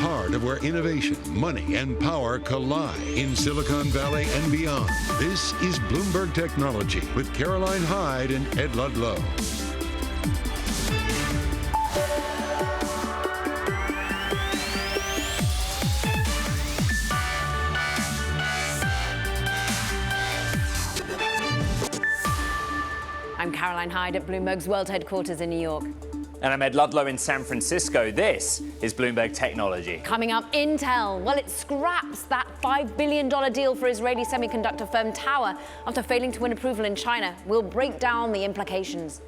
heart of where innovation, money, and power collide in Silicon Valley and beyond. This is Bloomberg Technology with Caroline Hyde and Ed Ludlow. I'm Caroline Hyde at Bloomberg's world headquarters in New York. And I'm Ed Ludlow in San Francisco. This is Bloomberg Technology. Coming up, Intel. Well, it scraps that $5 billion deal for Israeli semiconductor firm Tower after failing to win approval in China. We'll break down the implications.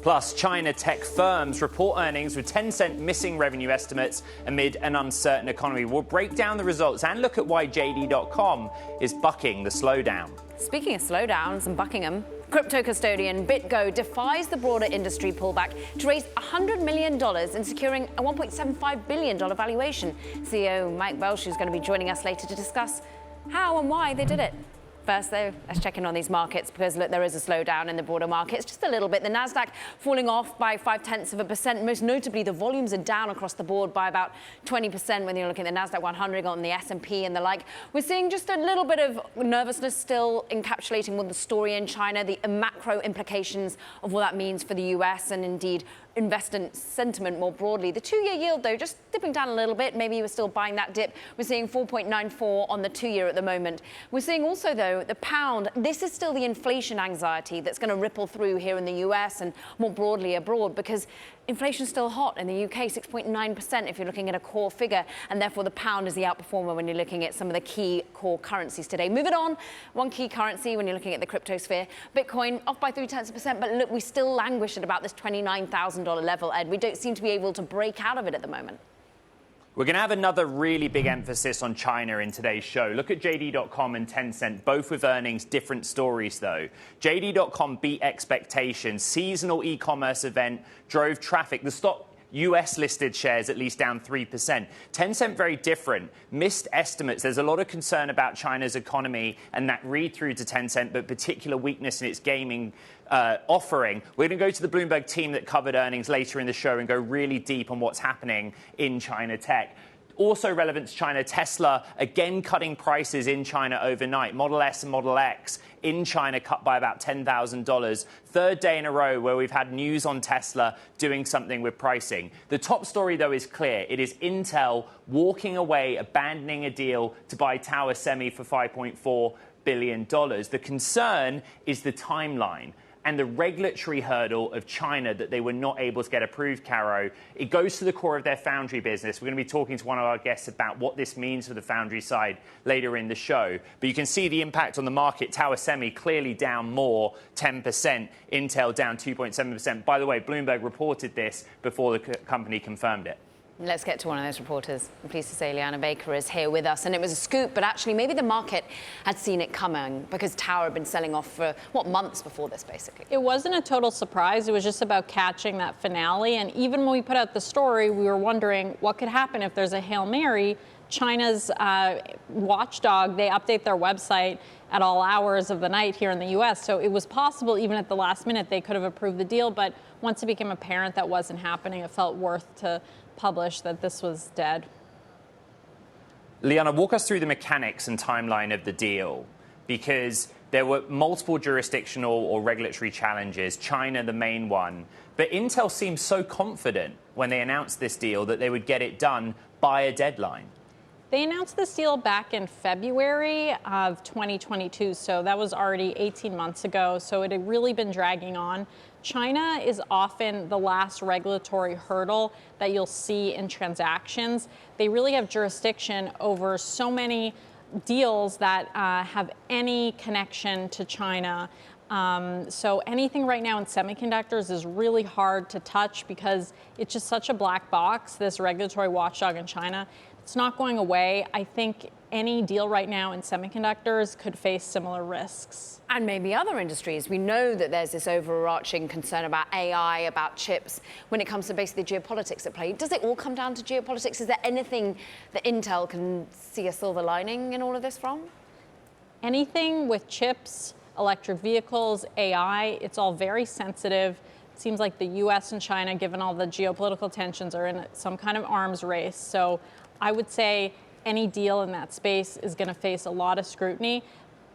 Plus, China tech firms report earnings with Tencent missing revenue estimates amid an uncertain economy. We'll break down the results and look at why JD.com is bucking the slowdown. Speaking of slowdowns and bucking them, crypto custodian BitGo defies the broader industry pullback to raise $100 million in securing a $1.75 billion valuation. CEO Mike Welsh is going to be joining us later to discuss how and why they did it. First, though, let's check in on these markets because, look, there is a slowdown in the broader markets, just a little bit. The Nasdaq falling off by 0.5%. Most notably, the volumes are down across the board by about 20% when you're looking at the Nasdaq 100 on the S&P and the like. We're seeing just a little bit of nervousness still encapsulating what the story in China, the macro implications of what that means for the US and indeed investor sentiment more broadly. The two-year yield, though, just dipping down a little bit. Maybe you were still buying that dip. We're seeing 4.94 on the two-year at the moment. We're seeing also, though, the pound. This is still the inflation anxiety that's going to ripple through here in the US and more broadly abroad because inflation's still hot in the UK, 6.9% if you're looking at a core figure, and therefore the pound is the outperformer when you're looking at some of the key core currencies today. Moving on, one key currency when you're looking at the crypto sphere, Bitcoin off by 0.3%, but look, we still languish at about this $29,000 level, Ed. We don't seem to be able to break out of it at the moment. We're going to have another really big emphasis on China in today's show. Look at JD.com and Tencent, both with earnings, different stories, though. JD.com beat expectations. Seasonal e-commerce event drove traffic. The stock US-listed shares at least down 3%. Tencent, very different. Missed estimates. There's a lot of concern about China's economy and that read-through to Tencent, but particular weakness in its gaming offering. We're going to go to the Bloomberg team that covered earnings later in the show and go really deep on what's happening in China tech. Also relevant to China, Tesla again cutting prices in China overnight. Model S and Model X in China cut by about $10,000. Third day in a row where we've had news on Tesla doing something with pricing. The top story, though, is clear. It is Intel walking away, abandoning a deal to buy Tower Semi for $5.4 billion. The concern is the timeline and the regulatory hurdle of China that they were not able to get approved, Caro. It goes to the core of their foundry business. We're going to be talking to one of our guests about what this means for the foundry side later in the show. But you can see the impact on the market. Tower Semi clearly down more, 10%. Intel down 2.7%. By the way, Bloomberg reported this before the company confirmed it. Let's get to one of those reporters. I'm pleased to say Liana Baker is here with us. And it was a scoop, but actually maybe the market had seen it coming because Tower had been selling off for, months before this, basically. It wasn't a total surprise. It was just about catching that finale. And even when we put out the story, we were wondering what could happen if there's a Hail Mary. China's watchdog, they update their website at all hours of the night here in the U.S. So it was possible, even at the last minute, they could have approved the deal. But once it became apparent that wasn't happening, it felt worth to publish that this was dead. Liana, walk us through the mechanics and timeline of the deal, because there were multiple jurisdictional or regulatory challenges, China the main one. But Intel seemed so confident when they announced this deal that they would get it done by a deadline. They announced this deal back in February of 2022, so that was already 18 months ago. So it had really been dragging on. China is often the last regulatory hurdle that you'll see in transactions. They really have jurisdiction over so many deals that have any connection to China. So anything right now in semiconductors is really hard to touch because it's just such a black box, this regulatory watchdog in China. It's not going away. I think any deal right now in semiconductors could face similar risks. And maybe other industries. We know that there's this overarching concern about AI, about chips, when it comes to basically geopolitics at play. Does it all come down to geopolitics? Is there anything that Intel can see a silver lining in all of this from? Anything with chips, electric vehicles, AI, it's all very sensitive. seems like the US and China, given all the geopolitical tensions, are in some kind of arms race. So I would say any deal in that space is going to face a lot of scrutiny.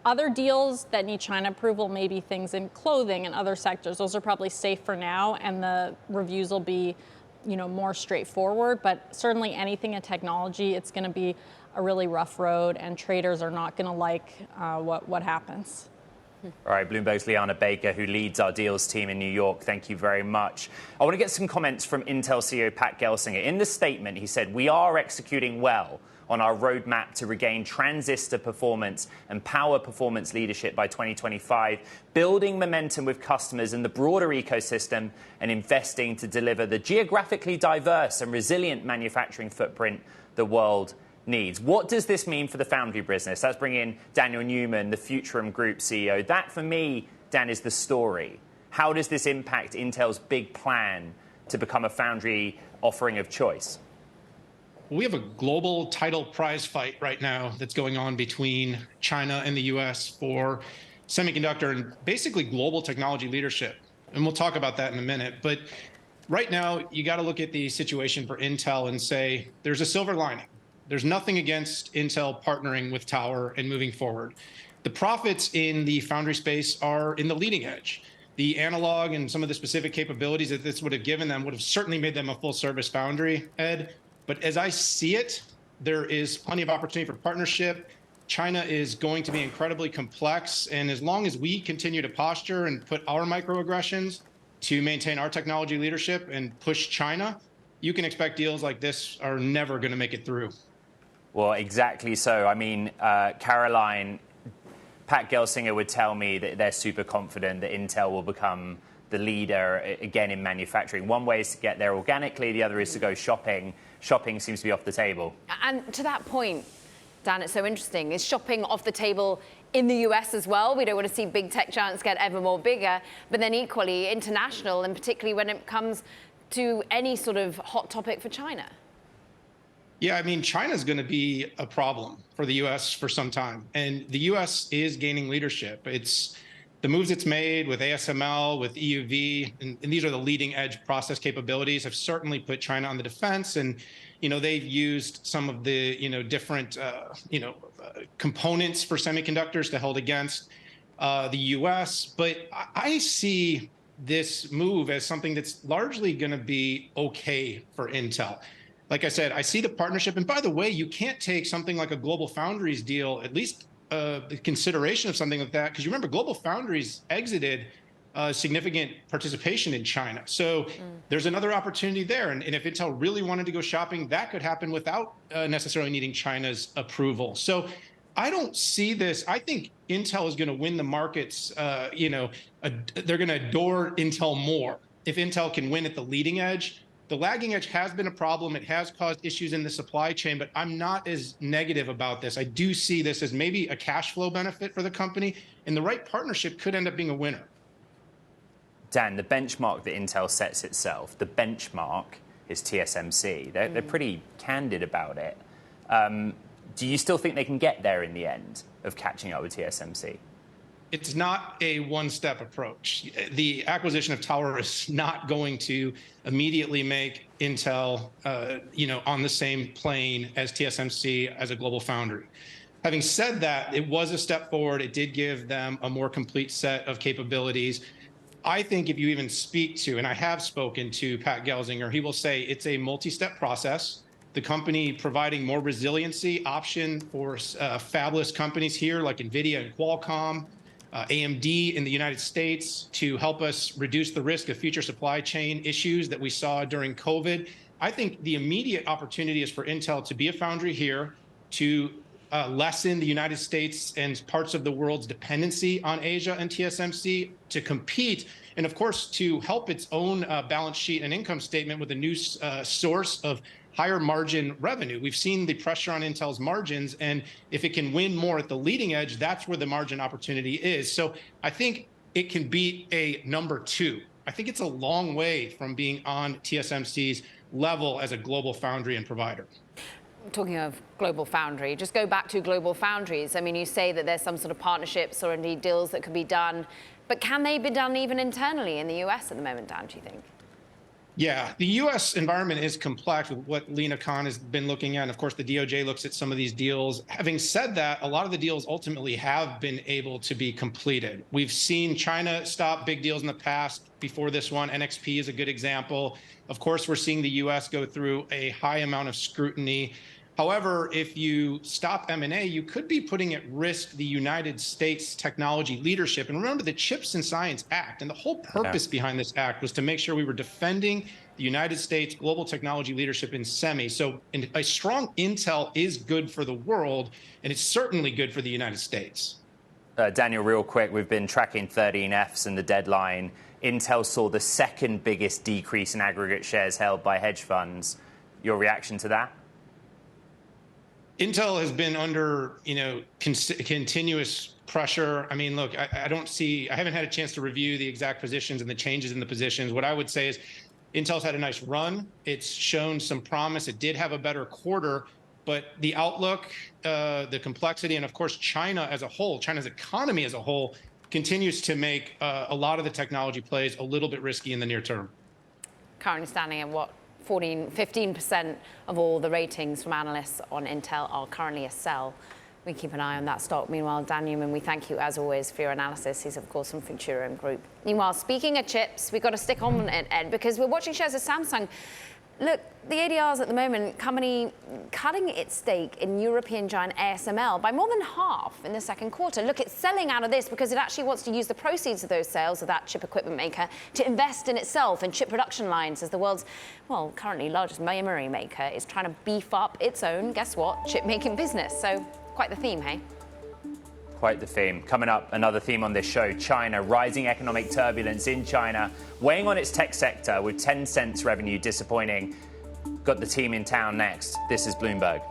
Other deals that need China approval may be things in clothing and other sectors. Those are probably safe for now, and the reviews will be, more straightforward. But certainly anything in technology, it's going to be a really rough road, and traders are not going to like what happens. All right, Bloomberg's Liana Baker, who leads our deals team in New York, thank you very much. I want to get some comments from Intel CEO Pat Gelsinger. In the statement, he said, "We are executing well on our roadmap to regain transistor performance and power performance leadership by 2025, building momentum with customers and the broader ecosystem, and investing to deliver the geographically diverse and resilient manufacturing footprint the world needs." What does this mean for the foundry business? Let's bring in Daniel Newman, the Futurum Group CEO. That, for me, Dan, is the story. How does this impact Intel's big plan to become a foundry offering of choice? We have a global title prize fight right now that's going on between China and the US for semiconductor and basically global technology leadership. And we'll talk about that in a minute. But right now, you got to look at the situation for Intel and say there's a silver lining. There's nothing against Intel partnering with Tower and moving forward. The profits in the foundry space are in the leading edge. The analog and some of the specific capabilities that this would have given them would have certainly made them a full service foundry, Ed. But as I see it, there is plenty of opportunity for partnership. China is going to be incredibly complex. And as long as we continue to posture and put our microaggressions to maintain our technology leadership and push China, you can expect deals like this are never going to make it through. Well, exactly so. I mean, Caroline, Pat Gelsinger would tell me that they're super confident that Intel will become the leader again in manufacturing. One way is to get there organically, the other is to go shopping. Shopping seems to be off the table. And to that point, Dan, it's so interesting. Is shopping off the table in the US as well? We don't want to see big tech giants get ever more bigger, but then equally international, and particularly when it comes to any sort of hot topic for China. Yeah, I mean, China's going to be a problem for the U.S. for some time. And the U.S. is gaining leadership. It's the moves it's made with ASML, with EUV, and these are the leading edge process capabilities, have certainly put China on the defense. And, they've used some of the, different, components for semiconductors to hold against the U.S. But I see this move as something that's largely going to be okay for Intel. Like I said, I see the partnership. And by the way, you can't take something like a Global Foundries deal, at least the consideration of something like that, because you remember Global Foundries exited significant participation in China. So there's another opportunity there. And if Intel really wanted to go shopping, that could happen without necessarily needing China's approval. So I don't see this. I think Intel is going to win the markets. They're going to adore Intel more if Intel can win at the leading edge. The lagging edge has been a problem. It has caused issues in the supply chain, but I'm not as negative about this. I do see this as maybe a cash flow benefit for the company, and the right partnership could end up being a winner. Dan, the benchmark that Intel sets itself, the benchmark is TSMC. They're pretty candid about it. Do you still think they can get there in the end of catching up with TSMC? It's not a one-step approach. The acquisition of Tower is not going to immediately make Intel, on the same plane as TSMC as a global foundry. Having said that, it was a step forward. It did give them a more complete set of capabilities. I think if you even speak to, and I have spoken to Pat Gelsinger, he will say it's a multi-step process. The company providing more resiliency option for fabless companies here like NVIDIA and Qualcomm, AMD in the United States to help us reduce the risk of future supply chain issues that we saw during COVID. I think the immediate opportunity is for Intel to be a foundry here, to lessen the United States and parts of the world's dependency on Asia and TSMC, to compete, and of course, to help its own balance sheet and income statement with a new source of higher margin revenue. We've seen the pressure on Intel's margins, and if it can win more at the leading edge, that's where the margin opportunity is. So I think it can be a number two. I think it's a long way from being on TSMC's level as a global foundry and provider. Talking of global foundry, just go back to global foundries. I mean, you say that there's some sort of partnerships or indeed deals that could be done But can they be done even internally in the US at the moment, Dan, do you think? Yeah, the U.S. environment is complex with what Lena Khan has been looking at. And of course, the DOJ looks at some of these deals. Having said that, a lot of the deals ultimately have been able to be completed. We've seen China stop big deals in the past. Before this one, NXP is a good example. Of course, we're seeing the U.S. go through a high amount of scrutiny. However, if you stop M&A, you could be putting at risk the United States technology leadership. And remember the Chips and Science Act, and the whole purpose behind this act was to make sure we were defending the United States global technology leadership in semi. So a strong Intel is good for the world, and it's certainly good for the United States. Daniel, real quick, we've been tracking 13Fs and the deadline. Intel saw the second biggest decrease in aggregate shares held by hedge funds. Your reaction to that? Intel has been under, continuous pressure. I mean, look, I haven't had a chance to review the exact positions and the changes in the positions. What I would say is Intel's had a nice run. It's shown some promise. It did have a better quarter, but the outlook, the complexity, and of course, China as a whole, China's economy as a whole, continues to make a lot of the technology plays a little bit risky in the near term. Currently standing at what? 15% of all the ratings from analysts on Intel are currently a sell. We keep an eye on that stock. Meanwhile, Dan Newman, we thank you as always for your analysis. He's of course from Futurium Group. Meanwhile, speaking of chips, we've got to stick on it, Ed, because we're watching shares of Samsung. Look, the ADRs at the moment, company cutting its stake in European giant ASML by more than half in the second quarter. Look, it's selling out of this because it actually wants to use the proceeds of those sales of that chip equipment maker to invest in itself and chip production lines as the world's, well, currently largest memory maker is trying to beef up its own, guess what, chip making business. So quite the theme, hey? Quite the theme. Coming up, another theme on this show, China, rising economic turbulence in China, weighing on its tech sector with Tencent's revenue disappointing. Got the team in town next. This is Bloomberg.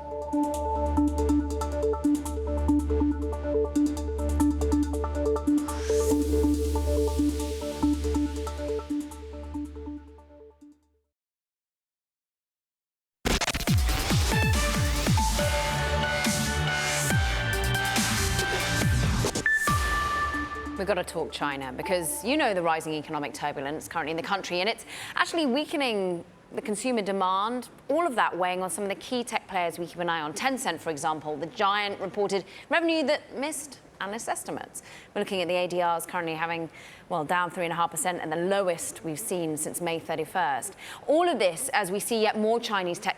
We've got to talk China because you know the rising economic turbulence currently in the country, and it's actually weakening the consumer demand, all of that weighing on some of the key tech players we keep an eye on. Tencent, for example, the giant reported revenue that missed analyst estimates. We're looking at the ADRs currently having, well, down 3.5% and the lowest we've seen since May 31st. All of this as we see yet more Chinese tech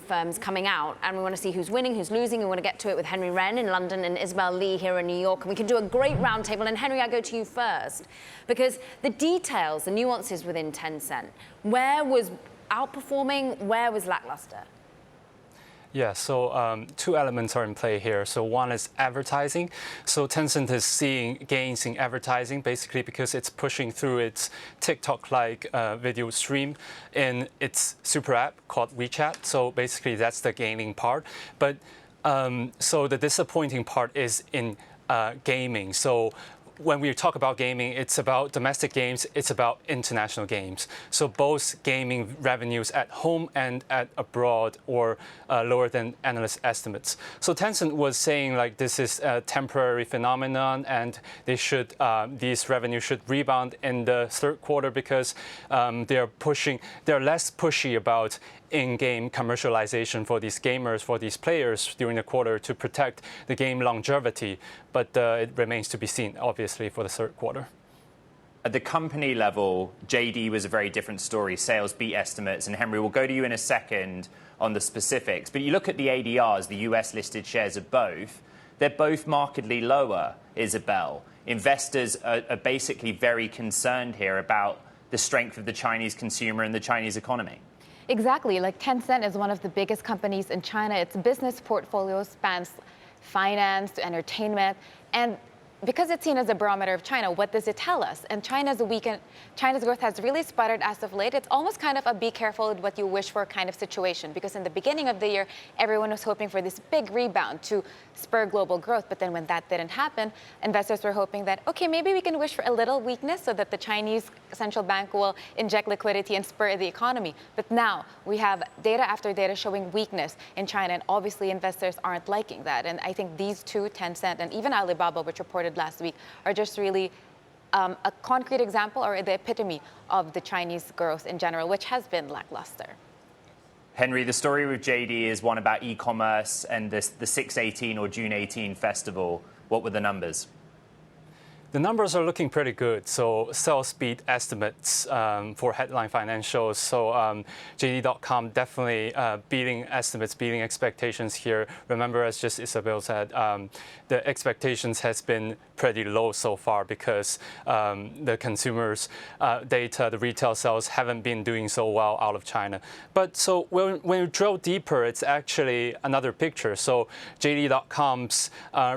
firms coming out, and we want to see who's winning, who's losing. We want to get to it with Henry Wren in London and Isabel Lee here in New York, and we can do a great roundtable. And Henry, I go to you first, because the details, the nuances within Tencent, where was outperforming, where was lackluster? Yeah, so two elements are in play here. So one is advertising. So Tencent is seeing gains in advertising, basically because it's pushing through its TikTok-like video stream in its super app called WeChat. So basically that's the gaining part. But so the disappointing part is in gaming. So when we talk about gaming, it's about domestic games, it's about international games. So both gaming revenues at home and at abroad or lower than analyst estimates. So Tencent was saying like this is a temporary phenomenon and they should these revenues should rebound in the third quarter because they're less pushy about in-game commercialization for these gamers, for these players during the quarter to protect the game longevity. But it remains to be seen, obviously, for the third quarter. At the company level, JD was a very different story. Sales beat estimates. And Henry, we'll go to you in a second on the specifics. But you look at the ADRs, the US-listed shares of both, they're both markedly lower, Isabel. Investors are basically very concerned here about the strength of the Chinese consumer and the Chinese economy. Exactly. Like Tencent is one of the biggest companies in China. Its business portfolio spans finance to entertainment. And because it's seen as a barometer of China, what does it tell us? And China's growth has really sputtered as of late. It's almost kind of a be careful with what you wish for kind of situation, because in the beginning of the year, everyone was hoping for this big rebound to spur global growth. But then when that didn't happen, investors were hoping that, okay, maybe we can wish for a little weakness so that the Chinese central bank will inject liquidity and spur the economy. But now we have data after data showing weakness in China, and obviously investors aren't liking that. And I think these two, Tencent and even Alibaba, which reported last week, are just really a concrete example or the epitome of the Chinese growth in general, which has been lackluster. Henry, the story with JD is one about e-commerce and the 618 or June 18 festival. What were the numbers? The numbers are looking pretty good. So sales beat estimates for headline financials. So JD.com definitely beating estimates, beating expectations here. Remember, as just Isabel said, the expectations has been pretty low so far because the consumers' data, the retail sales haven't been doing so well out of China. But so when we drill deeper, it's actually another picture. So JD.com's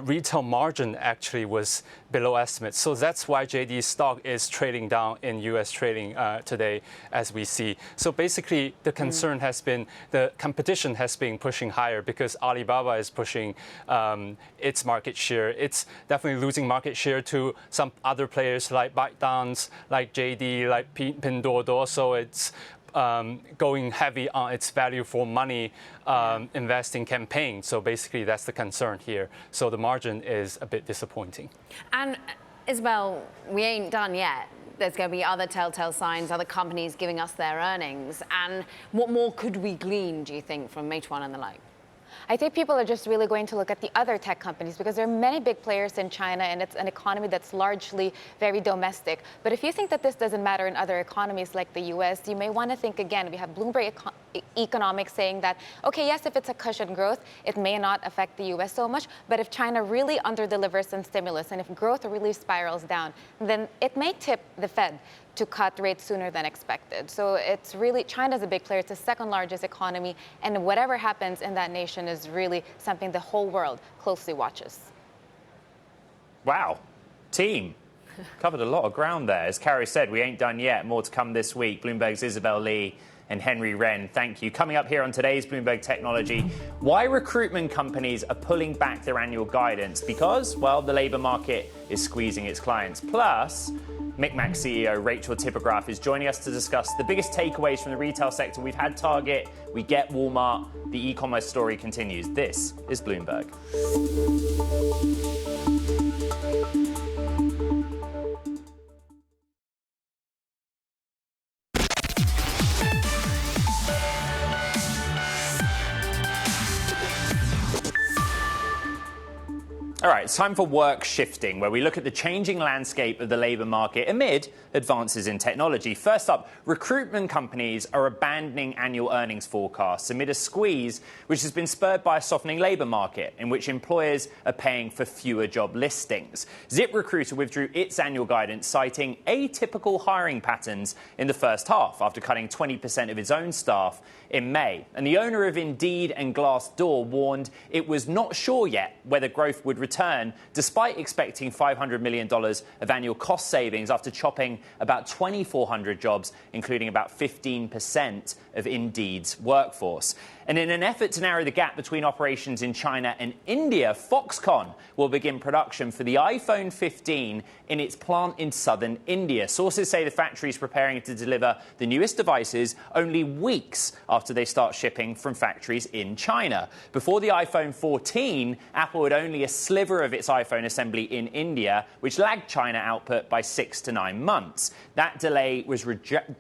retail margin actually was below estimates. So that's why JD's stock is trading down in U.S. trading today, as we see. So basically, the concern has been the competition has been pushing higher because Alibaba is pushing its market share. It's definitely losing market share to some other players like ByteDance, like JD, like Pinduoduo. So it's going heavy on its value for money investing campaign. So basically, that's the concern here. So the margin is a bit disappointing. And Isabel, we ain't done yet. There's going to be other telltale signs, other companies giving us their earnings. And what more could we glean, do you think, from Meituan and the like? I think people are just really going to look at the other tech companies because there are many big players in China and it's an economy that's largely very domestic. But if you think that this doesn't matter in other economies like the US, you may want to think again. We have Bloomberg Economics saying that, okay, yes, if it's a cushion growth, it may not affect the US so much. But if China really underdelivers in stimulus and if growth really spirals down, then it may tip the Fed to cut rates sooner than expected. So it's really, China's a big player. It's the second largest economy. And whatever happens in that nation is really something the whole world closely watches. Wow. Team. Covered a lot of ground there. As Carrie said, we ain't done yet. More to come this week. Bloomberg's Isabel Lee and Henry Wren, thank you. Coming up here on today's Bloomberg Technology, why recruitment companies are pulling back their annual guidance. Because, well, the labour market is squeezing its clients. Plus, Micmac CEO Rachel Tipograph is joining us to discuss the biggest takeaways from the retail sector. We've had Target, we get Walmart, the e-commerce story continues. This is Bloomberg. All right, it's time for work shifting, where we look at the changing landscape of the labour market amid advances in technology. First up, recruitment companies are abandoning annual earnings forecasts amid a squeeze which has been spurred by a softening labour market in which employers are paying for fewer job listings. ZipRecruiter withdrew its annual guidance, citing atypical hiring patterns in the first half after cutting 20% of its own staff in May. And the owner of Indeed and Glassdoor warned it was not sure yet whether growth would return, despite expecting $500 million of annual cost savings after chopping about 2,400 jobs, including about 15% of Indeed's workforce. And in an effort to narrow the gap between operations in China and India, Foxconn will begin production for the iPhone 15 in its plant in southern India. Sources say the factory is preparing to deliver the newest devices only weeks after they start shipping from factories in China. Before the iPhone 14, Apple had only a sliver of its iPhone assembly in India, which lagged China output by 6 to 9 months. That delay was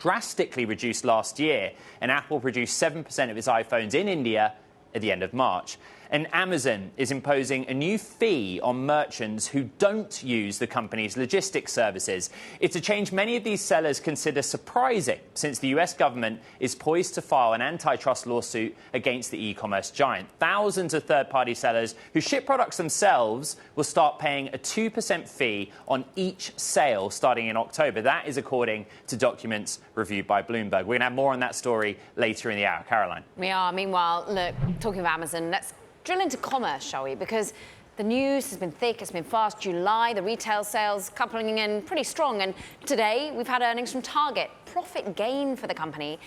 drastically reduced last year, and Apple produced 7% of its iPhones in India at the end of March. And Amazon is imposing a new fee on merchants who don't use the company's logistics services. It's a change many of these sellers consider surprising, since the US government is poised to file an antitrust lawsuit against the e-commerce giant. Thousands of third-party sellers who ship products themselves will start paying a 2% fee on each sale starting in October. That is according to documents reviewed by Bloomberg. We're going to have more on that story later in the hour. Caroline. We are. Meanwhile, look, talking of Amazon, let's drill into commerce, shall we? Because the news has been thick, it's been fast. July, the retail sales coupling in pretty strong. And today, we've had earnings from Target. Profit gain for the company.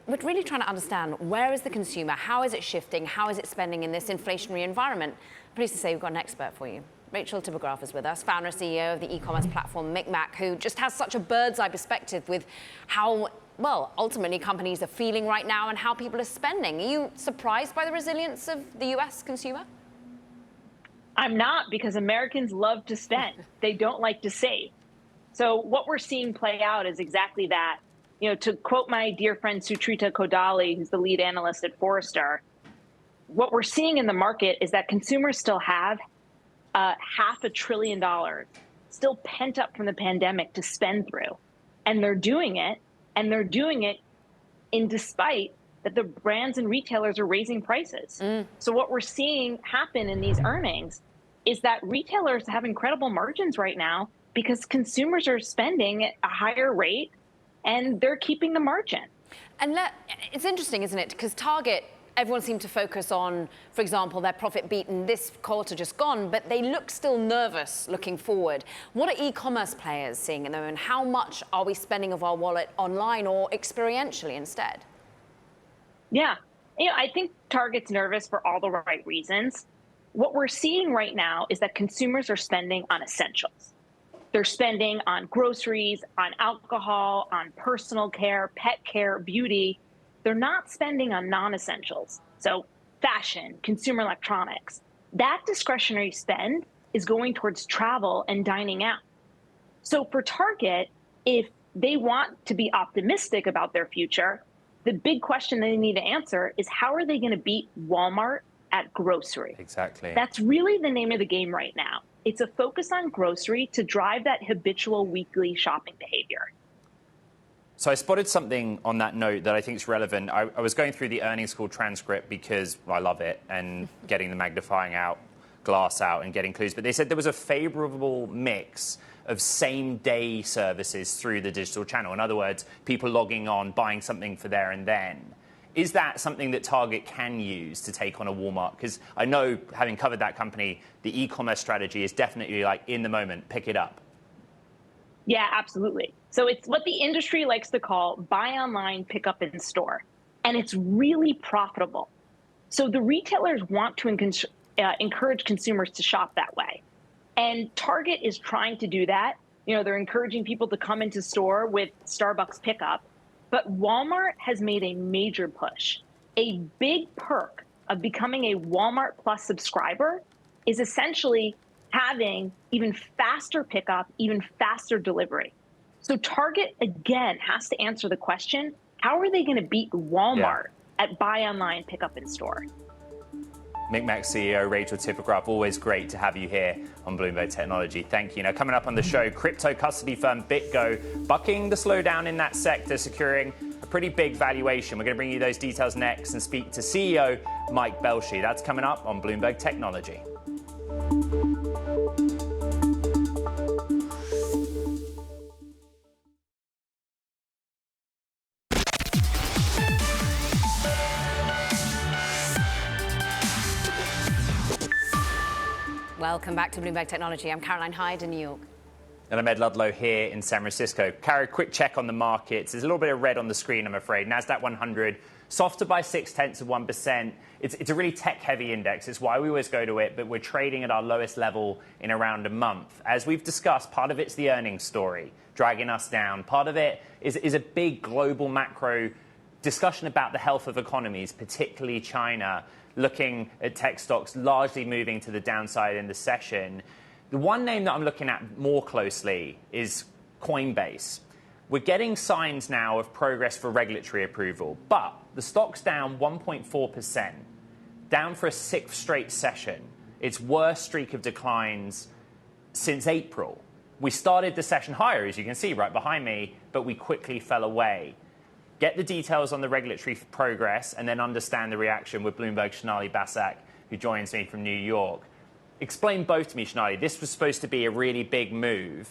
We're really trying to understand, where is the consumer? How is it shifting? How is it spending in this inflationary environment? I'm pleased to say we've got an expert for you. Rachel Tipograph is with us, founder and CEO of the e-commerce platform Micmac, who just has such a bird's-eye perspective with how, well, ultimately companies are feeling right now and how people are spending. Are you surprised by the resilience of the US consumer? I'm not, because Americans love to spend. They don't like to save. So what we're seeing play out is exactly that. You know, to quote my dear friend Sutrita Kodali, who's the lead analyst at Forrester, what we're seeing in the market is that consumers still have $500 billion still pent up from the pandemic to spend through. And they're doing it, in despite that the brands and retailers are raising prices. So what we're seeing happen in these earnings is that retailers have incredible margins right now because consumers are spending at a higher rate and they're keeping the margin. And it's interesting, isn't it? Because Target, everyone seemed to focus on, for example, their profit beaten this quarter just gone, but they look still nervous looking forward. What are e-commerce players seeing at the moment? How much are we spending of our wallet online or experientially instead? Yeah, you know, I think Target's nervous for all the right reasons. What we're seeing right now is that consumers are spending on essentials. They're spending on groceries, on alcohol, on personal care, pet care, beauty. They're not spending on non-essentials. So fashion, consumer electronics. That discretionary spend is going towards travel and dining out. So for Target, if they want to be optimistic about their future, the big question they need to answer is how are they going to beat Walmart at grocery? Exactly. That's really the name of the game right now. It's a focus on grocery to drive that habitual weekly shopping behavior. So I spotted something on that note that I think is relevant. I was going through the earnings call transcript because I love it and getting the magnifying glass out and getting clues. But they said there was a favorable mix of same-day services through the digital channel. In other words, people logging on, buying something for there and then. Is that something that Target can use to take on a Walmart? Because I know, having covered that company, the e-commerce strategy is definitely like in the moment, pick it up. Yeah, absolutely. So it's what the industry likes to call buy online, pick up in store. And it's really profitable. So the retailers want to encourage consumers to shop that way. And Target is trying to do that. You know, they're encouraging people to come into store with Starbucks pickup. But Walmart has made a major push. A big perk of becoming a Walmart Plus subscriber is essentially having even faster pickup, even faster delivery. So Target, again, has to answer the question, how are they going to beat Walmart at buy online, pick up in store? MikMak CEO Rachel Tipograph, always great to have you here on Bloomberg Technology. Thank you. Now, coming up on the show, crypto custody firm BitGo bucking the slowdown in that sector, securing a pretty big valuation. We're going to bring you those details next and speak to CEO Mike Belshey. That's coming up on Bloomberg Technology. Welcome back to Bloomberg Technology. I'm Caroline Hyde in New York. And I'm Ed Ludlow here in San Francisco. Carrie, quick check on the markets. There's a little bit of red on the screen, I'm afraid. NASDAQ 100, softer by 0.6%. It's a really tech-heavy index. It's why we always go to it, but we're trading at our lowest level in around a month. As we've discussed, part of it's the earnings story, dragging us down. Part of it is a big global macro discussion about the health of economies, particularly China, looking at tech stocks largely moving to the downside in the session. The one name that I'm looking at more closely is Coinbase. We're getting signs now of progress for regulatory approval, but the stock's down 1.4%, down for a sixth straight session. Its worst streak of declines since April. We started the session higher, as you can see right behind me, but we quickly fell away. Get the details on the regulatory progress and then understand the reaction with Bloomberg Sonali Basak, who joins me from New York. Explain both to me, Sonali. This was supposed to be a really big move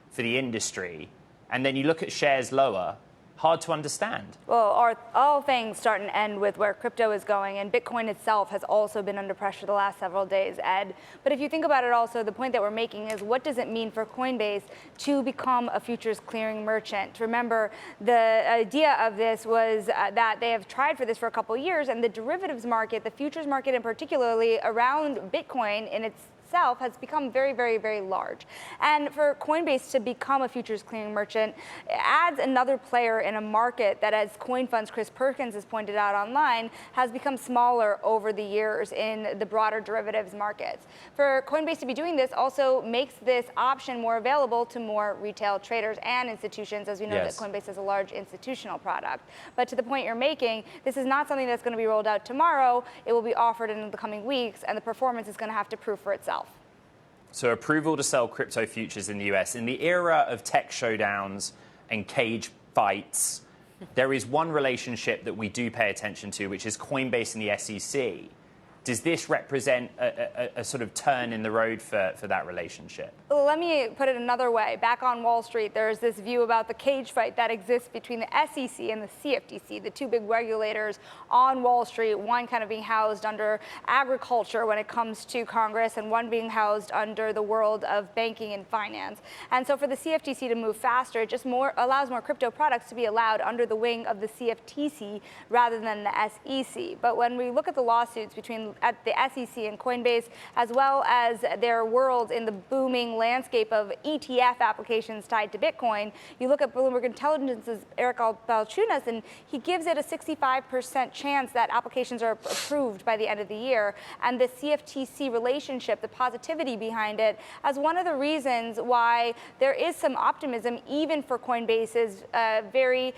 for the industry, and then you look at shares lower. Hard to understand. Well, all things start and end with where crypto is going, and Bitcoin itself has also been under pressure the last several days, Ed. But if you think about it also, the point that we're making is what does it mean for Coinbase to become a futures clearing merchant? Remember, the idea of this was that they have tried for this for a couple of years, and the derivatives market, the futures market in particularly around Bitcoin in its itself has become very, very, very large. And for Coinbase to become a futures clearing merchant adds another player in a market that, as CoinFund's Chris Perkins has pointed out online, has become smaller over the years in the broader derivatives markets. For Coinbase to be doing this also makes this option more available to more retail traders and institutions, as we know that Coinbase is a large institutional product. But to the point you're making, this is not something that's going to be rolled out tomorrow. It will be offered in the coming weeks, and the performance is going to have to prove for itself. So approval to sell crypto futures in the US. In the era of tech showdowns and cage fights, there is one relationship that we do pay attention to, which is Coinbase and the SEC. Does this represent a sort of turn in the road for that relationship? Let me put it another way. Back on Wall Street, there's this view about the cage fight that exists between the SEC and the CFTC, the two big regulators on Wall Street, one kind of being housed under agriculture when it comes to Congress, and one being housed under the world of banking and finance. And so for the CFTC to move faster, it just allows more crypto products to be allowed under the wing of the CFTC rather than the SEC. But when we look at the lawsuits at the SEC and Coinbase, as well as their world in the booming landscape of ETF applications tied to Bitcoin, you look at Bloomberg Intelligence's Eric Balchunas, and he gives it a 65% chance that applications are approved by the end of the year. And the CFTC relationship, the positivity behind it, as one of the reasons why there is some optimism, even for Coinbase's very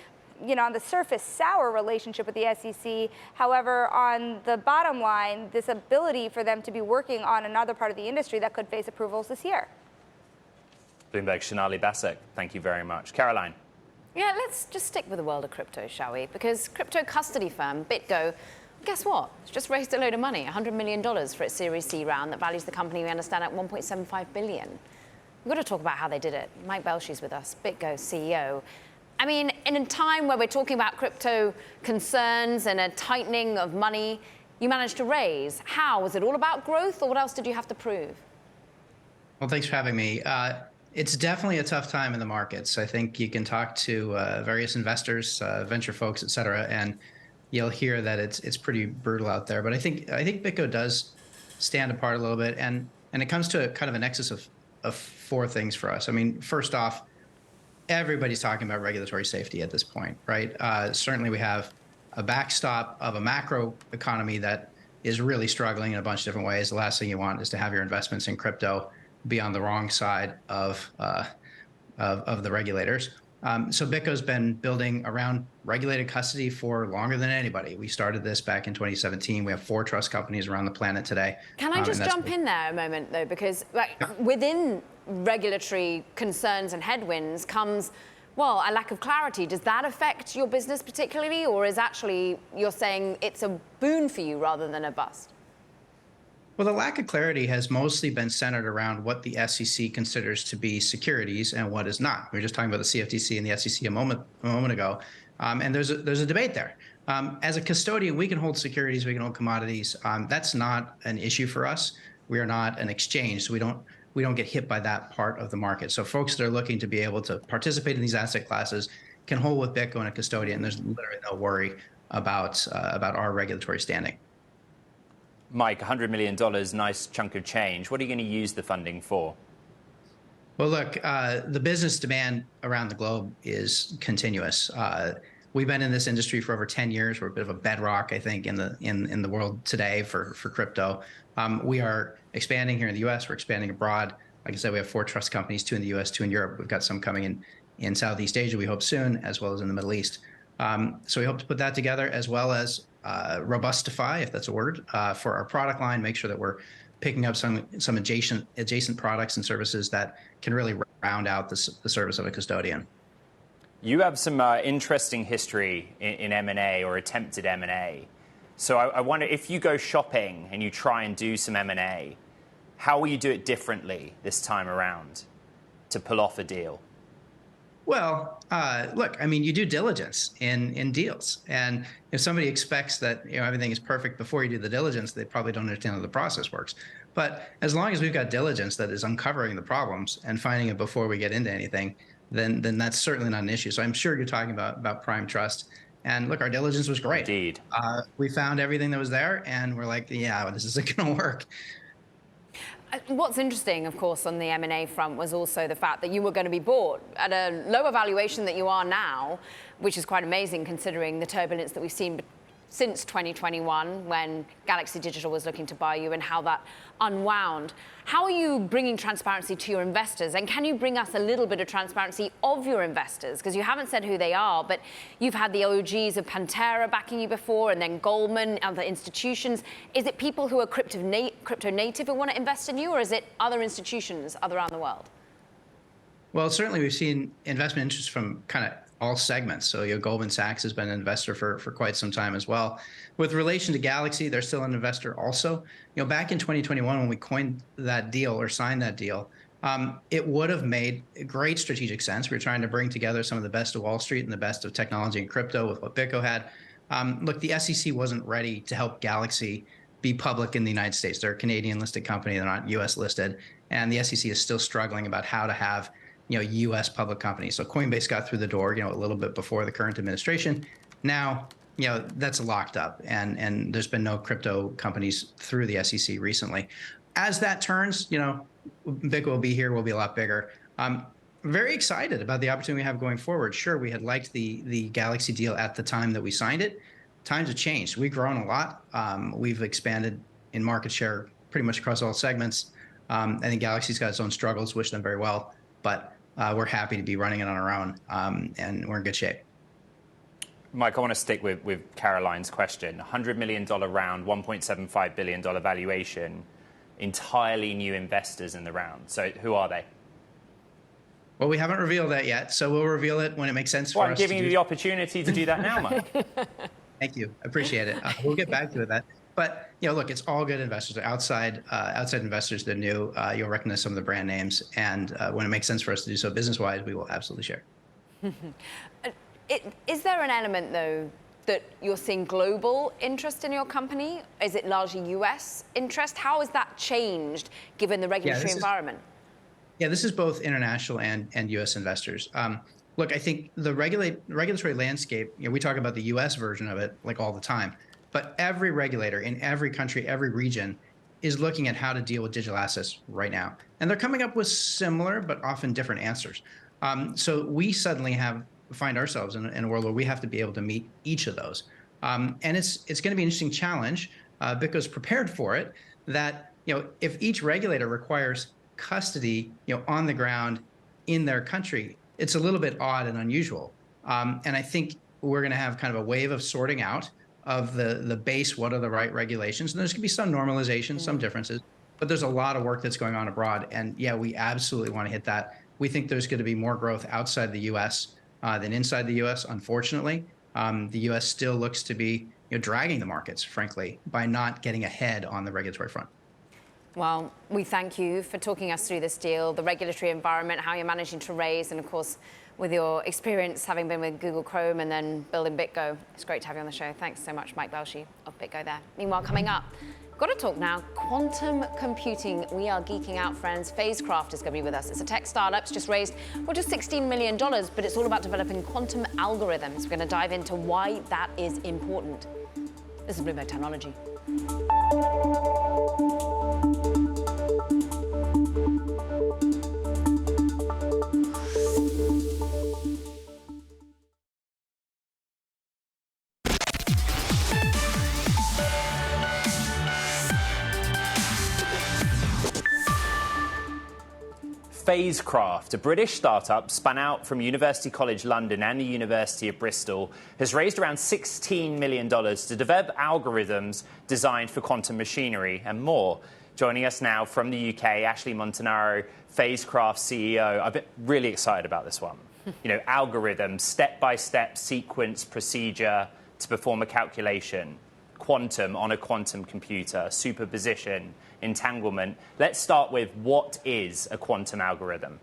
on the surface, sour relationship with the SEC. However, on the bottom line, this ability for them to be working on another part of the industry that could face approvals this year. Bloomberg's Sonali Basak, thank you very much. Caroline. Yeah, let's just stick with the world of crypto, shall we? Because crypto custody firm BitGo, guess what? It's just raised a load of money, $100 million for its Series C round that values the company, we understand, at $1.75 billion. We've got to talk about how they did it. Mike Belshe's with us, BitGo CEO. I mean, in a time where we're talking about crypto concerns and a tightening of money, you managed to raise. How? Was it all about growth, or what else did you have to prove? Well, thanks for having me. It's definitely a tough time in the markets. I think you can talk to various investors, venture folks, et cetera, and you'll hear that it's pretty brutal out there. But I think BitGo does stand apart a little bit, and it comes to kind of a nexus of four things for us. I mean, first off, everybody's talking about regulatory safety at this point, right? Certainly we have a backstop of a macro economy that is really struggling in a bunch of different ways. The last thing you want is to have your investments in crypto be on the wrong side of the regulators. So BitGo's been building around regulated custody for longer than anybody. We started this back in 2017. We have 4 trust companies around the planet today. Can I just jump in there a moment, though? Because within regulatory concerns and headwinds comes, well, a lack of clarity. Does that affect your business particularly, or is actually you're saying it's a boon for you rather than a bust? Well, the lack of clarity has mostly been centered around what the SEC considers to be securities and what is not. We were just talking about the CFTC and the SEC a moment ago, and there's a debate there. As a custodian, we can hold securities, we can hold commodities. That's not an issue for us. We are not an exchange, so we don't get hit by that part of the market. So folks that are looking to be able to participate in these asset classes can hold with BitGo and a custodian. There's literally no worry about our regulatory standing. Mike, $100 million, nice chunk of change. What are you going to use the funding for? Well, look, the business demand around the globe is continuous. We've been in this industry for over 10 years. We're a bit of a bedrock, I think, in the world today for crypto. We are expanding here in the U.S. We're expanding abroad. Like I said, we have 4 trust companies, 2 in the U.S., 2 in Europe. We've got some coming in Southeast Asia, we hope soon, as well as in the Middle East. So we hope to put that together, as well as robustify, if that's a word, for our product line, make sure that we're picking up some adjacent products and services that can really round out the service of a custodian. You have some interesting history in M&A or attempted M&A. So I wonder, if you go shopping and you try and do some M&A, how will you do it differently this time around to pull off a deal? Well, look, I mean, you do diligence in deals. And if somebody expects that everything is perfect before you do the diligence, they probably don't understand how the process works. But as long as we've got diligence that is uncovering the problems and finding it before we get into anything, then that's certainly not an issue. So I'm sure you're talking about Prime Trust. And look, our diligence was great. What's interesting, of course, on the M&A front was also the fact that you were going to be bought at a lower valuation that you are now, which is quite amazing considering the turbulence that we've seen since 2021 when Galaxy Digital was looking to buy you and how that unwound. How are you bringing transparency to your investors? And can you bring us a little bit of transparency of your investors? Because you haven't said who they are, but you've had the OGs of Pantera backing you before, and then Goldman, other institutions. Is it people who are crypto native who want to invest in you, or is it other institutions around the world? Well, certainly we've seen investment interest from kind of all segments. So Goldman Sachs has been an investor for quite some time as well. With relation to Galaxy, they're still an investor also. Back in 2021, when we coined that deal or signed that deal, it would have made great strategic sense. We were trying to bring together some of the best of Wall Street and the best of technology and crypto with what BitGo had. Look, the SEC wasn't ready to help Galaxy be public in the United States. They're a Canadian listed company. They're not US listed. And the SEC is still struggling about how to have U.S. public companies. So Coinbase got through the door, a little bit before the current administration. Now, that's locked up, and there's been no crypto companies through the SEC recently. As that turns, BitGo will be here. We'll be a lot bigger. I'm very excited about the opportunity we have going forward. Sure, we had liked the Galaxy deal at the time that we signed it. Times have changed. We've grown a lot. We've expanded in market share pretty much across all segments. I think Galaxy's got its own struggles. Wish them very well, but we're happy to be running it on our own, and we're in good shape. Mike, I want to stick with Caroline's question. $100 million round, $1.75 billion valuation, entirely new investors in the round. So who are they? Well, we haven't revealed that yet, so we'll reveal it when it makes sense for us. I'm giving you the opportunity to do that now, Mike. Thank you. I appreciate it. We'll get back to that. But look, it's all good investors. They're outside investors. They're new. You'll recognize some of the brand names, and when it makes sense for us to do so business-wise, we will absolutely share. Is there an element, though, that you're seeing global interest in your company? Is it largely US interest? How has that changed given the regulatory environment? This is both international and US investors. Look, I think the regulatory landscape, we talk about the US version of it like all the time. But every regulator in every country, every region is looking at how to deal with digital assets right now. And they're coming up with similar but often different answers. So we suddenly find ourselves in a world where we have to be able to meet each of those. And it's going to be an interesting challenge. BitGo's prepared for it, that if each regulator requires custody on the ground in their country, it's a little bit odd and unusual. And I think we're going to have kind of a wave of sorting out of the base, what are the right regulations. And there's going to be some normalization, some differences, but there's a lot of work that's going on abroad. And we absolutely want to hit that. We think there's going to be more growth outside the US than inside the US, unfortunately. The US still looks to be dragging the markets, frankly, by not getting ahead on the regulatory front. Well, we thank you for talking us through this deal, the regulatory environment, how you're managing to raise, and of course, with your experience having been with Google Chrome and then building BitGo. It's great to have you on the show. Thanks so much, Mike Belshie of BitGo there. Meanwhile, coming up, got to talk now, quantum computing. We are geeking out, friends. Phasecraft is going to be with us. It's a tech startup. It's just raised, just $16 million, but it's all about developing quantum algorithms. We're going to dive into why that is important. This is Bloomberg Technology. Phasecraft, a British startup spun out from University College London and the University of Bristol, has raised around $16 million to develop algorithms designed for quantum machinery and more. Joining us now from the UK, Ashley Montanaro, Phasecraft CEO. I've been really excited about this one. Algorithms, step-by-step sequence procedure to perform a calculation. Quantum on a quantum computer, superposition, entanglement. Let's start with what is a quantum algorithm?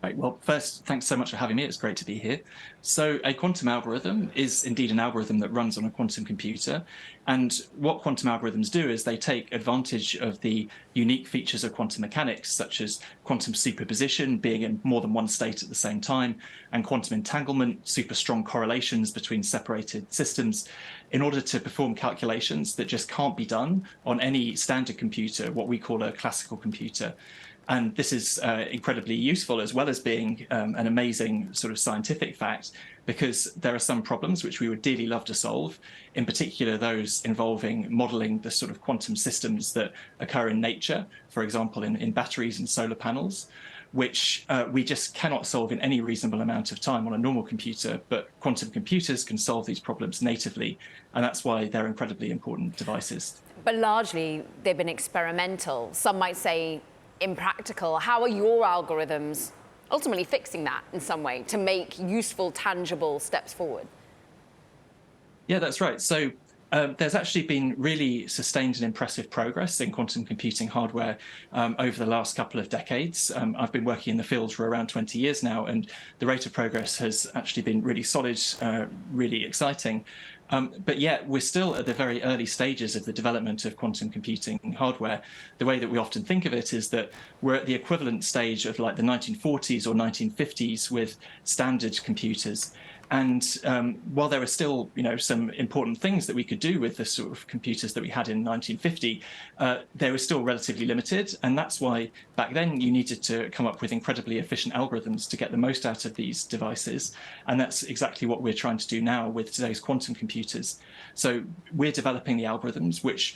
Right. Well, first, thanks so much for having me. It's great to be here. So a quantum algorithm is indeed an algorithm that runs on a quantum computer. And what quantum algorithms do is they take advantage of the unique features of quantum mechanics, such as quantum superposition, being in more than one state at the same time, and quantum entanglement, super strong correlations between separated systems, in order to perform calculations that just can't be done on any standard computer, what we call a classical computer. And this is incredibly useful, as well as being an amazing sort of scientific fact, because there are some problems which we would dearly love to solve, in particular those involving modeling the sort of quantum systems that occur in nature, for example, in batteries and solar panels, which we just cannot solve in any reasonable amount of time on a normal computer, but quantum computers can solve these problems natively, and that's why they're incredibly important devices. But largely, they've been experimental. Some might say impractical. How are your algorithms ultimately fixing that in some way to make useful, tangible steps forward? Yeah, that's right. So there's actually been really sustained and impressive progress in quantum computing hardware over the last couple of decades. I've been working in the field for around 20 years now, and the rate of progress has actually been really solid, really exciting. But yet we're still at the very early stages of the development of quantum computing hardware. The way that we often think of it is that we're at the equivalent stage of like the 1940s or 1950s with standard computers. And while there are still, some important things that we could do with the sort of computers that we had in 1950, they were still relatively limited. And that's why back then you needed to come up with incredibly efficient algorithms to get the most out of these devices. And that's exactly what we're trying to do now with today's quantum computers. So we're developing the algorithms which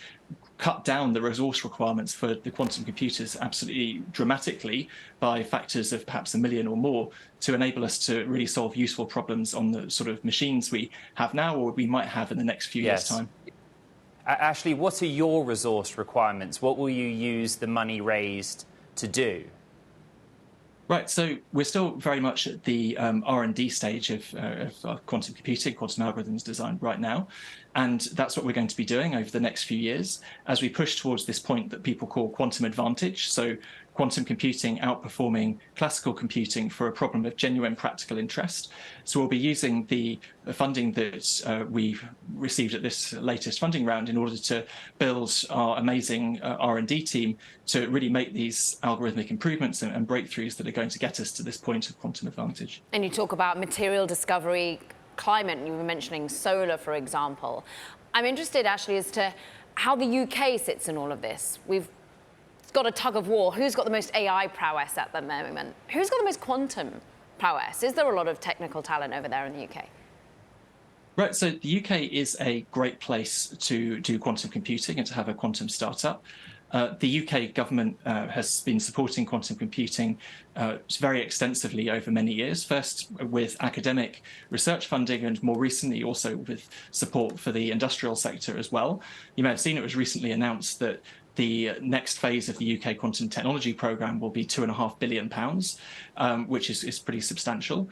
cut down the resource requirements for the quantum computers absolutely dramatically by factors of perhaps 1 million or more to enable us to really solve useful problems on the sort of machines we have now or we might have in the next few years' time. Ashley, what are your resource requirements? What will you use the money raised to do? Right, so we're still very much at the R&D stage of quantum computing, quantum algorithms design right now. And that's what we're going to be doing over the next few years as we push towards this point that people call quantum advantage. So quantum computing outperforming classical computing for a problem of genuine practical interest. So we'll be using the funding that we've received at this latest funding round in order to build our amazing R&D team to really make these algorithmic improvements and breakthroughs that are going to get us to this point of quantum advantage. And you talk about material discovery, climate, and you were mentioning solar, for example. I'm interested, Ashley, as to how the UK sits in all of this. We've got a tug of war. Who's got the most AI prowess at the moment? Who's got the most quantum prowess? Is there a lot of technical talent over there in the UK? Right, so the UK is a great place to do quantum computing and to have a quantum startup. The UK government has been supporting quantum computing very extensively over many years, first with academic research funding and more recently also with support for the industrial sector as well. You may have seen it was recently announced that the next phase of the UK quantum technology programme will be £2.5 billion, which is pretty substantial.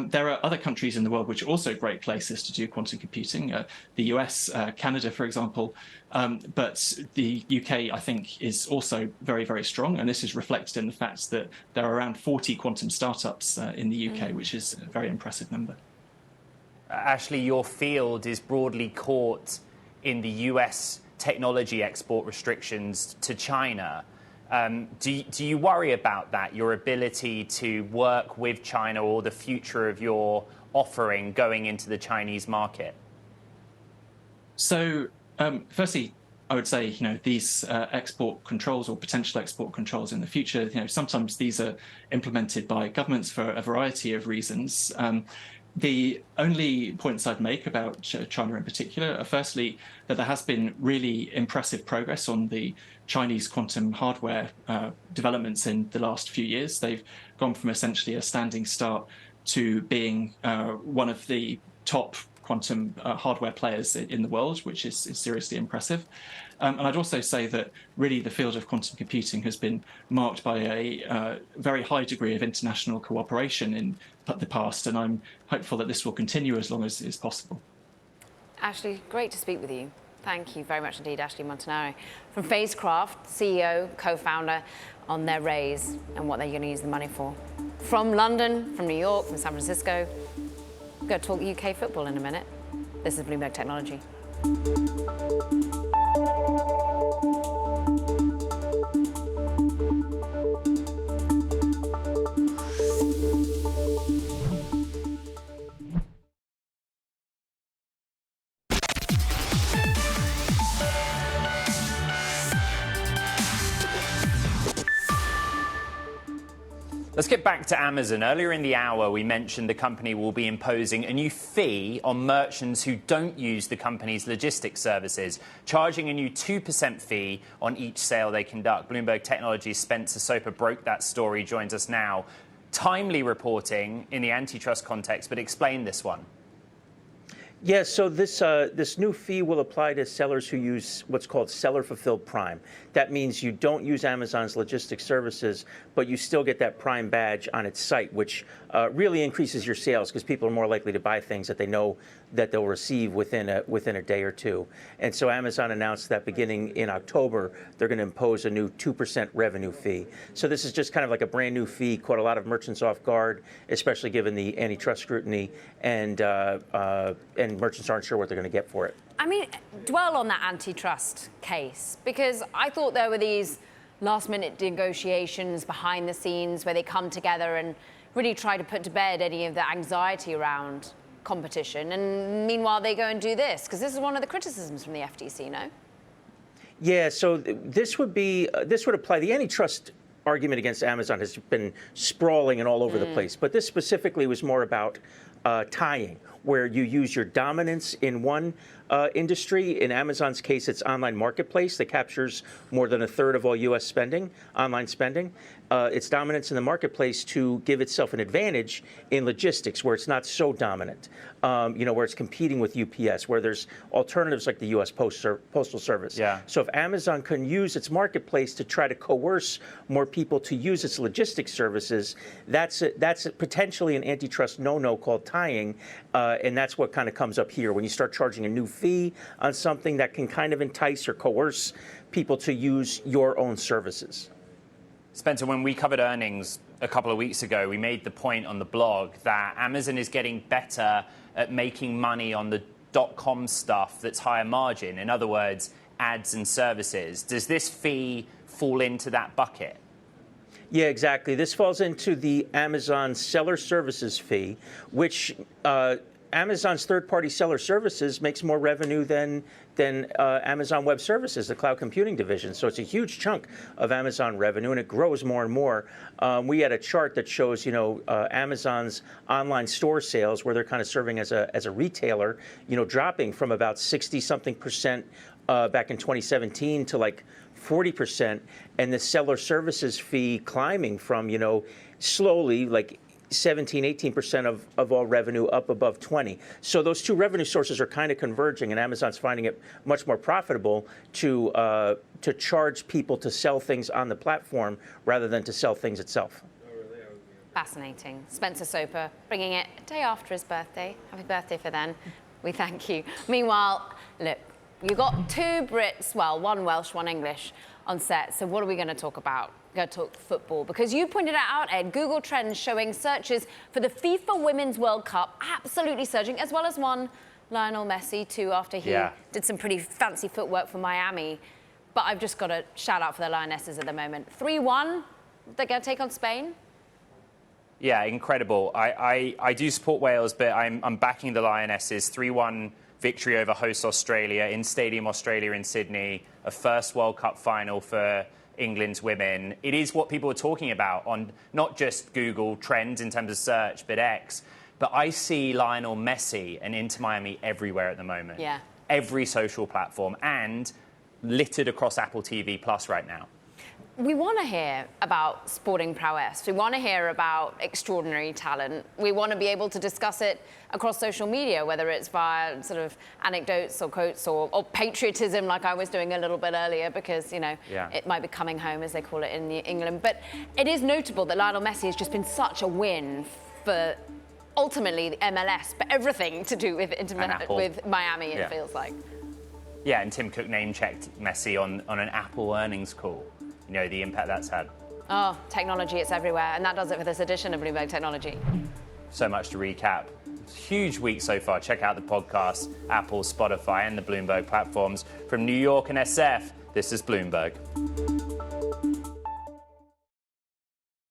There are other countries in the world which are also great places to do quantum computing, the US, Canada, for example. But the UK, I think, is also very, very strong. And this is reflected in the fact that there are around 40 quantum startups in the UK, which is a very impressive number. Ashley, your field is broadly caught in the US technology export restrictions to China. Do you worry about that, your ability to work with China or the future of your offering going into the Chinese market? So, firstly, I would say, these export controls or potential export controls in the future, sometimes these are implemented by governments for a variety of reasons. The only points I'd make about China in particular are firstly that there has been really impressive progress on the Chinese quantum hardware developments in the last few years. They've gone from essentially a standing start to being one of the top quantum hardware players in the world, which is seriously impressive. And I'd also say that really the field of quantum computing has been marked by a very high degree of international cooperation in the past, and I'm hopeful that this will continue as long as is possible. Ashley, great to speak with you. Thank you very much indeed, Ashley Montanaro. From Phasecraft, CEO, co-founder on their raise and what they're going to use the money for. From London, from New York, from San Francisco, we're going to talk UK football in a minute. This is Bloomberg Technology. Let's get back to Amazon. Earlier in the hour, we mentioned the company will be imposing a new fee on merchants who don't use the company's logistics services, charging a new 2% fee on each sale they conduct. Bloomberg Technology's Spencer Soper broke that story, joins us now. Timely reporting in the antitrust context, but explain this one. Yeah, so this new fee will apply to sellers who use what's called seller-fulfilled Prime. That means you don't use Amazon's logistics services, but you still get that Prime badge on its site, which really increases your sales because people are more likely to buy things that they know that they'll receive within a day or two. And so Amazon announced that beginning in October, they're going to impose a new 2% revenue fee. So this is just kind of like a brand new fee, caught a lot of merchants off guard, especially given the antitrust scrutiny, and merchants aren't sure what they're going to get for it. I mean, dwell on that antitrust case, because I thought there were these last-minute negotiations behind the scenes where they come together and really try to put to bed any of the anxiety around competition. And meanwhile, they go and do this, because this is one of the criticisms from the FTC, no? Yeah, so this would apply. The antitrust argument against Amazon has been sprawling and all over the place, but this specifically was more about tying, where you use your dominance in one industry. In Amazon's case, it's online marketplace that captures more than a third of all U.S. spending, online spending. Its dominance in the marketplace to give itself an advantage in logistics, where it's not so dominant, where it's competing with UPS, where there's alternatives like the U.S. Postal Service. Yeah. So if Amazon can use its marketplace to try to coerce more people to use its logistics services, that's potentially an antitrust no-no called tying, and that's what kind of comes up here when you start charging a new fee on something that can kind of entice or coerce people to use your own services. Spencer, when we covered earnings a couple of weeks ago, we made the point on the blog that Amazon is getting better at making money on the .com stuff that's higher margin. In other words, ads and services. Does this fee fall into that bucket? Yeah, exactly. This falls into the Amazon seller services fee, which Amazon's third-party seller services makes more revenue than Amazon Web Services, the cloud computing division. So it's a huge chunk of Amazon revenue, and it grows more and more. We had a chart that shows, Amazon's online store sales, where they're kind of serving as a retailer, dropping from about 60-something% back in 2017 to like 40%, and the seller services fee climbing from, slowly, like 17, 18% of all revenue up above 20. So those two revenue sources are kind of converging, and Amazon's finding it much more profitable to charge people to sell things on the platform rather than to sell things itself. Fascinating. Spencer Soper bringing it a day after his birthday. Happy birthday for then. We thank you. Meanwhile, look, you've got two Brits, well, one Welsh, one English on set. So what are we going to talk about? We're going to talk football, because you pointed it out, Ed, Google Trends showing searches for the FIFA Women's World Cup absolutely surging, as well as one Lionel Messi, too, after he did some pretty fancy footwork for Miami. But I've just got to shout out for the Lionesses at the moment. 3-1, they're going to take on Spain. Yeah, incredible. I do support Wales, but I'm backing the Lionesses. 3-1 victory over host Australia in Stadium Australia in Sydney, a first World Cup final for England's women. It is what people are talking about on not just Google Trends in terms of search, but X. But I see Lionel Messi and Inter Miami everywhere at the moment. Yeah. Every social platform, and littered across Apple TV Plus right now. We want to hear about sporting prowess. We want to hear about extraordinary talent. We want to be able to discuss it across social media, whether it's via sort of anecdotes or quotes or patriotism, like I was doing a little bit earlier, because, it might be coming home, as they call it in England. But it is notable that Lionel Messi has just been such a win for ultimately the MLS, but everything to do with Miami, it feels like. Yeah, and Tim Cook name-checked Messi on an Apple earnings call. The impact that's had. Oh, technology, it's everywhere. And that does it for this edition of Bloomberg Technology. So much to recap. Huge week so far. Check out the podcast, Apple, Spotify, and the Bloomberg platforms. From New York and SF, this is Bloomberg.